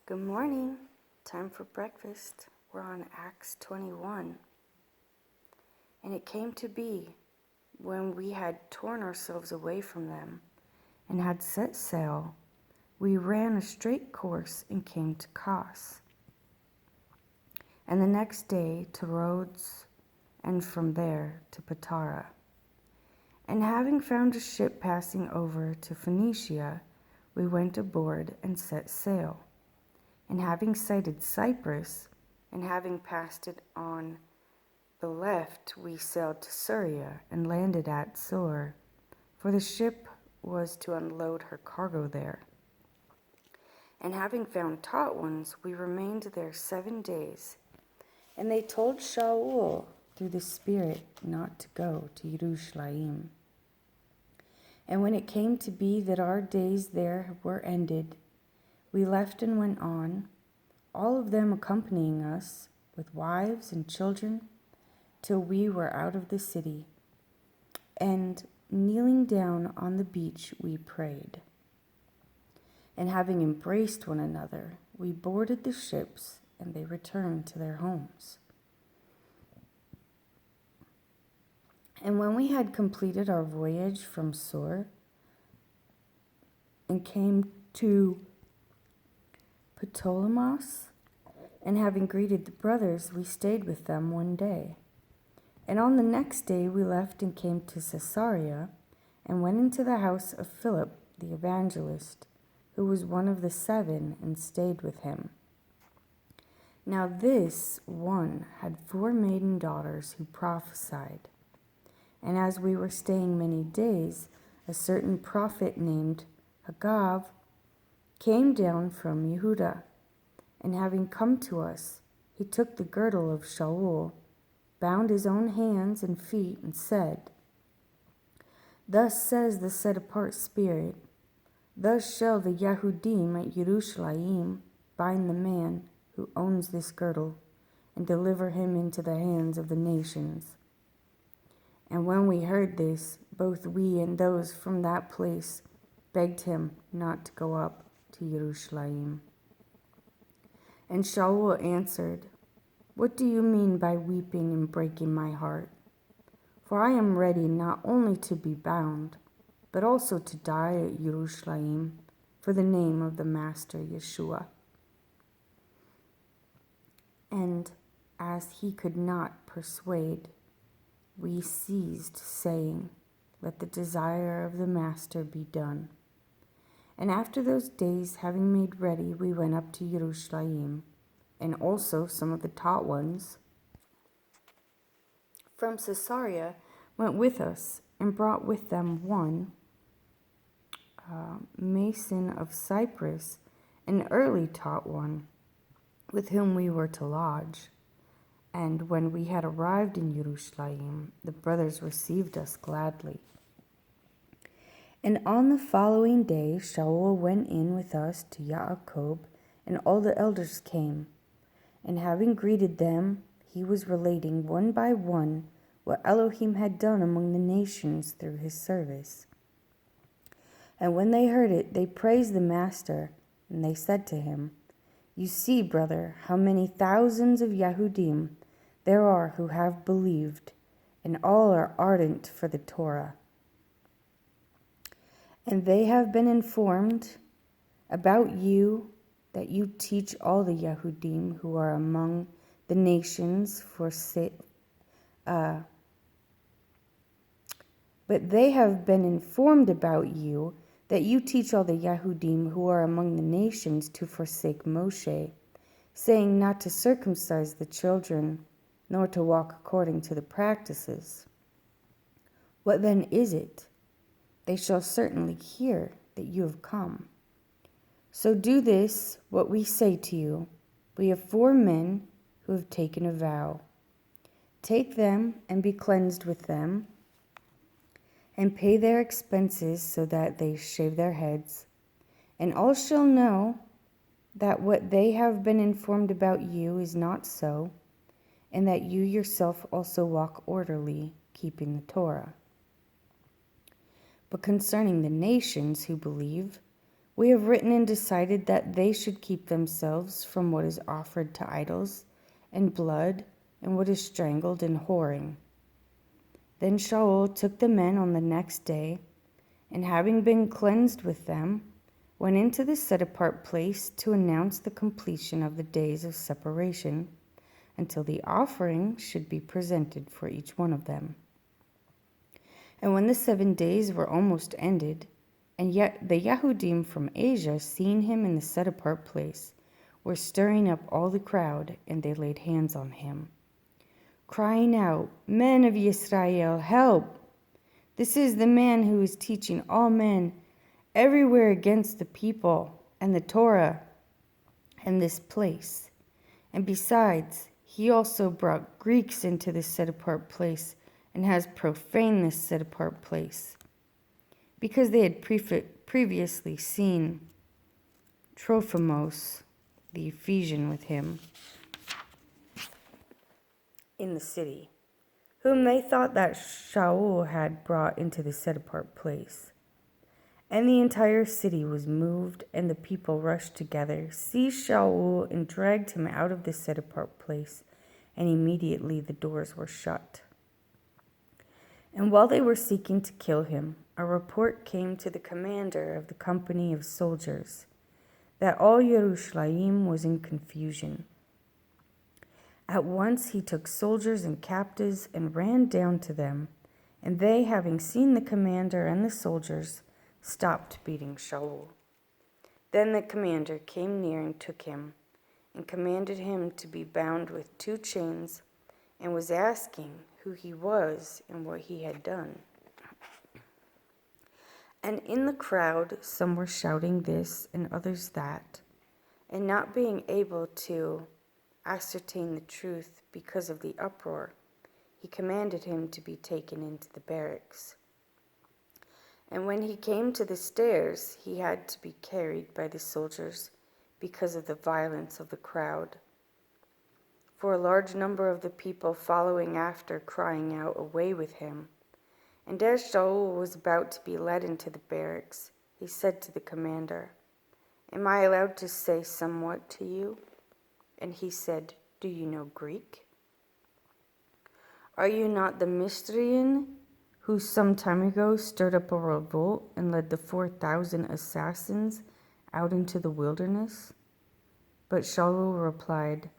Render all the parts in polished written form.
Good morning. Time for breakfast. We're on Acts 21. And it came to be, when we had torn ourselves away from them and had set sail, we ran a straight course and came to Kos. And the next day to Rhodes, and from there to Patara. And having found a ship passing over to Phoenicia, we went aboard and set sail. And having sighted Cyprus, and having passed it on the left, we sailed to Syria and landed at Zoar, for the ship was to unload her cargo there. And having found taught ones, we remained there 7 days. And they told Shaul through the Spirit not to go to Jerusalem. And when it came to be that our days there were ended, we left and went on, all of them accompanying us with wives and children, till we were out of the city. And kneeling down on the beach, we prayed. And having embraced one another, we boarded the ships, and they returned to their homes. And when we had completed our voyage from Zoar and came to Ptolemais, and having greeted the brothers, we stayed with them 1 day. And on the next day we left and came to Caesarea, and went into the house of Philip the evangelist, who was one of the 7, and stayed with him. Now this one had 4 maiden daughters who prophesied. And as we were staying many days, a certain prophet named Agab came down from Yehuda, and having come to us, he took the girdle of Shaul, bound his own hands and feet, and said, Thus says the set-apart Spirit, thus shall the Yahudim at Jerusalem bind the man who owns this girdle, and deliver him into the hands of the nations. And when we heard this, both we and those from that place begged him not to go up to Jerusalem. And Shaul answered, What do you mean by weeping and breaking my heart? For I am ready not only to be bound, but also to die at Jerusalem for the name of the Master Yeshua. And as he could not persuade, we ceased, saying, Let the desire of the Master be done. And after those days, having made ready, we went up to Jerusalem, and also some of the taught ones from Caesarea went with us, and brought with them one, Mason of Cyprus, an early taught one, with whom we were to lodge. And when we had arrived in Jerusalem, the brothers received us gladly. And on the following day, Shaul went in with us to Yaakov, and all the elders came. And having greeted them, he was relating one by one what Elohim had done among the nations through his service. And when they heard it, they praised the Master, and they said to him, You see, brother, how many thousands of Yahudim there are who have believed, and all are ardent for the Torah. And they have been informed about you, that you teach all the Yahudim who are among the nations but they have been informed about you, that you teach all the Yahudim who are among the nations to forsake Moshe, saying not to circumcise the children, nor to walk according to the practices. What then is it? They shall certainly hear that you have come. So do this, what we say to you. We have 4 men who have taken a vow. Take them and be cleansed with them, and pay their expenses so that they shave their heads. And all shall know that what they have been informed about you is not so, and that you yourself also walk orderly, keeping the Torah. But concerning the nations who believe, We have written and decided that they should keep themselves from what is offered to idols, and blood, and what is strangled, and whoring." Then Shaul took the men on the next day, and having been cleansed with them, went into the set-apart place to announce the completion of the days of separation, until the offering should be presented for each one of them. And when the 7 days were almost ended, and yet the Yahudim from Asia, seeing him in the set-apart place, were stirring up all the crowd, and they laid hands on him, crying out, "Men of Israel, help! This is the man who is teaching all men everywhere against the people and the Torah and this place. And besides, he also brought Greeks into this set-apart place and has profaned this set-apart place." Because they had previously seen Trophimus, the Ephesian, with him in the city, whom they thought that Shaul had brought into the set-apart place. And the entire city was moved, and the people rushed together, seized Shaul, and dragged him out of the set-apart place, and immediately the doors were shut. And while they were seeking to kill him, a report came to the commander of the company of soldiers that all Yerushalayim was in confusion. At once he took soldiers and captives and ran down to them, and they, having seen the commander and the soldiers, stopped beating Shaul. Then the commander came near and took him, and commanded him to be bound with 2 chains, and was asking who he was and what he had done. And in the crowd some were shouting this and others that, and not being able to ascertain the truth because of the uproar, he commanded him to be taken into the barracks. And when he came to the stairs, he had to be carried by the soldiers because of the violence of the crowd. For a large number of the people following after, crying out, "Away with him!" And as Shaul was about to be led into the barracks, he said to the commander, "Am I allowed to say somewhat to you?" And he said, "Do you know Greek? Are you not the Mystrian who some time ago stirred up a revolt and led the 4,000 assassins out into the wilderness?" But Shaul replied,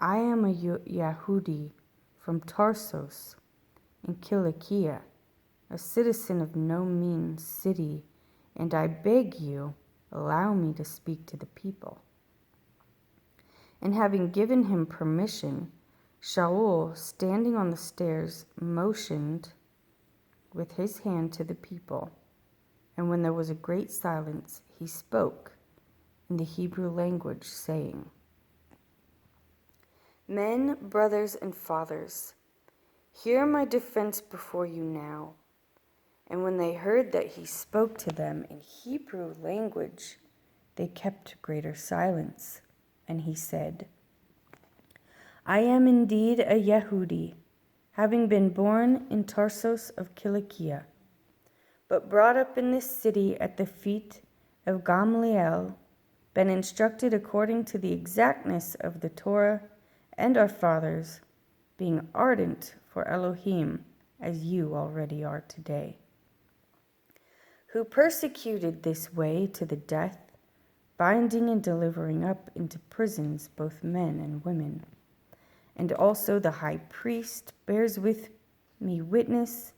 "I am a Yahudi from Tarsus in Cilicia, a citizen of no mean city, and I beg you, allow me to speak to the people." And having given him permission, Shaul, standing on the stairs, motioned with his hand to the people. And when there was a great silence, he spoke in the Hebrew language, saying, "Men, brothers, and fathers, hear my defense before you now." And when they heard that he spoke to them in Hebrew language, they kept greater silence. And he said, "I am indeed a Yehudi, having been born in Tarsus of Cilicia, but brought up in this city at the feet of Gamaliel, been instructed according to the exactness of the Torah and our fathers, being ardent for Elohim, as you already are today, who persecuted this way to the death, binding and delivering up into prisons both men and women. And also the high priest bears with me witness,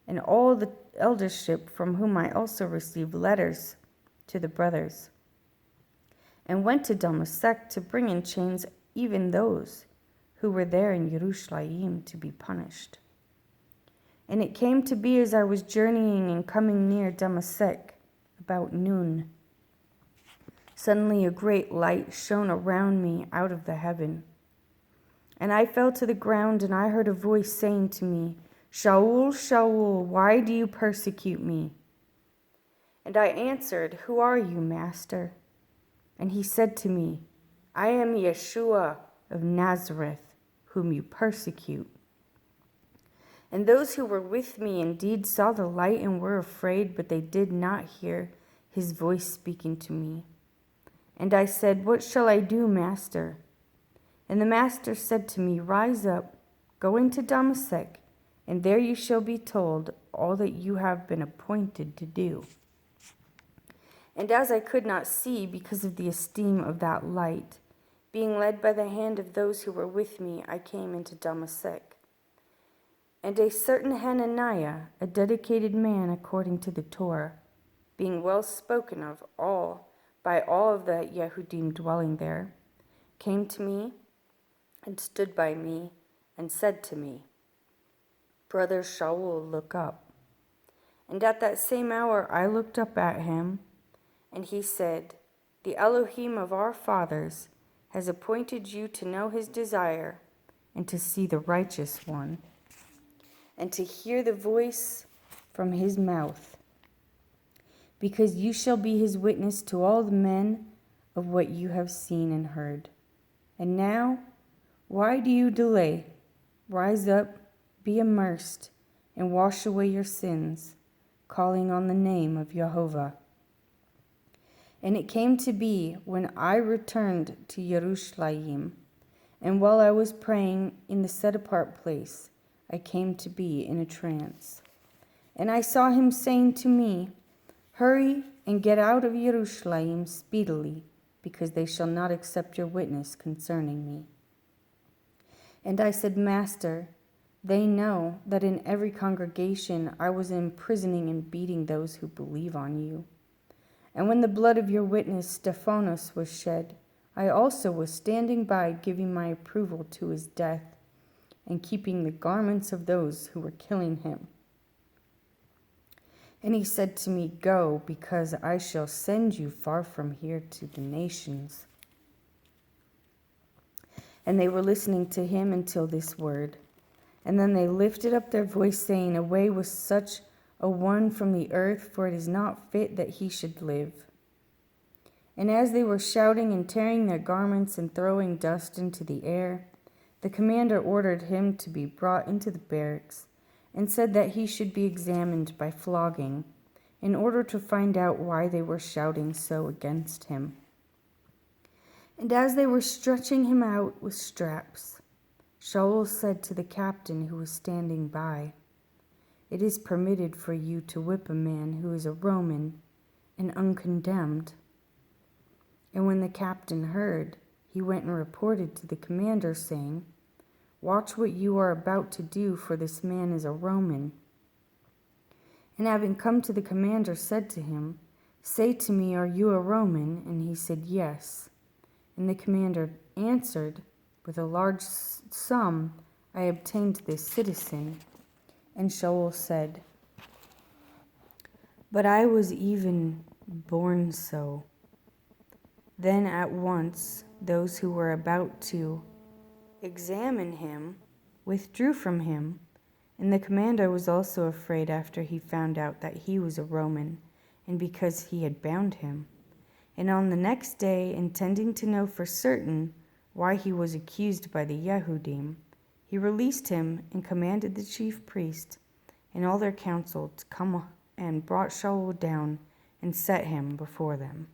and all the eldership, from whom I also received letters to the brothers, and went to Damascus to bring in chains even those who were there in Yerushalayim to be punished. And it came to be as I was journeying and coming near Damascus about noon, suddenly a great light shone around me out of the heaven. And I fell to the ground, and I heard a voice saying to me, "Shaul, Shaul, why do you persecute me?" And I answered, "Who are you, Master?" And he said to me, "I am Yeshua of Nazareth, whom you persecute." And those who were with me indeed saw the light and were afraid, but they did not hear his voice speaking to me. And I said, "What shall I do, Master?" And the Master said to me, "Rise up, go into Damascus, and there you shall be told all that you have been appointed to do." And as I could not see because of the esteem of that light, being led by the hand of those who were with me, I came into Damascus. And a certain Hananiah, a dedicated man according to the Torah, being well spoken of by all of the Yehudim dwelling there, came to me and stood by me and said to me, "Brother Shaul, look up." And at that same hour I looked up at him, and he said, "The Elohim of our fathers has appointed you to know his desire and to see the righteous one, and to hear the voice from his mouth, because you shall be his witness to all the men of what you have seen and heard. And now, why do you delay? Rise up, be immersed, and wash away your sins, calling on the name of Jehovah." And it came to be, when I returned to Jerusalem, and while I was praying in the set-apart place, I came to be in a trance. And I saw him saying to me, "Hurry and get out of Jerusalem speedily, because they shall not accept your witness concerning me." And I said, "Master, they know that in every congregation I was imprisoning and beating those who believe on you. And when the blood of your witness Stephanos was shed, I also was standing by giving my approval to his death and keeping the garments of those who were killing him." And he said to me, "Go, because I shall send you far from here to the nations." And they were listening to him until this word. And then they lifted up their voice, saying, "Away with such a one from the earth, for it is not fit that he should live." And as they were shouting and tearing their garments and throwing dust into the air, the commander ordered him to be brought into the barracks, and said that he should be examined by flogging, in order to find out why they were shouting so against him. And as they were stretching him out with straps, Shaul said to the captain who was standing by, "It is permitted for you to whip a man who is a Roman and uncondemned." And when the captain heard, he went and reported to the commander, saying, "Watch what you are about to do, for this man is a Roman." And having come to the commander, said to him, "Say to me, are you a Roman?" And he said, "Yes." And the commander answered, "With a large sum I obtained this citizen." And Shaul said, "But I was even born so." Then at once those who were about to examine him withdrew from him, and the commander was also afraid after he found out that he was a Roman, and because he had bound him. And on the next day, intending to know for certain why he was accused by the Yehudim, he released him and commanded the chief priest and all their council to come and brought Shaul down and set him before them.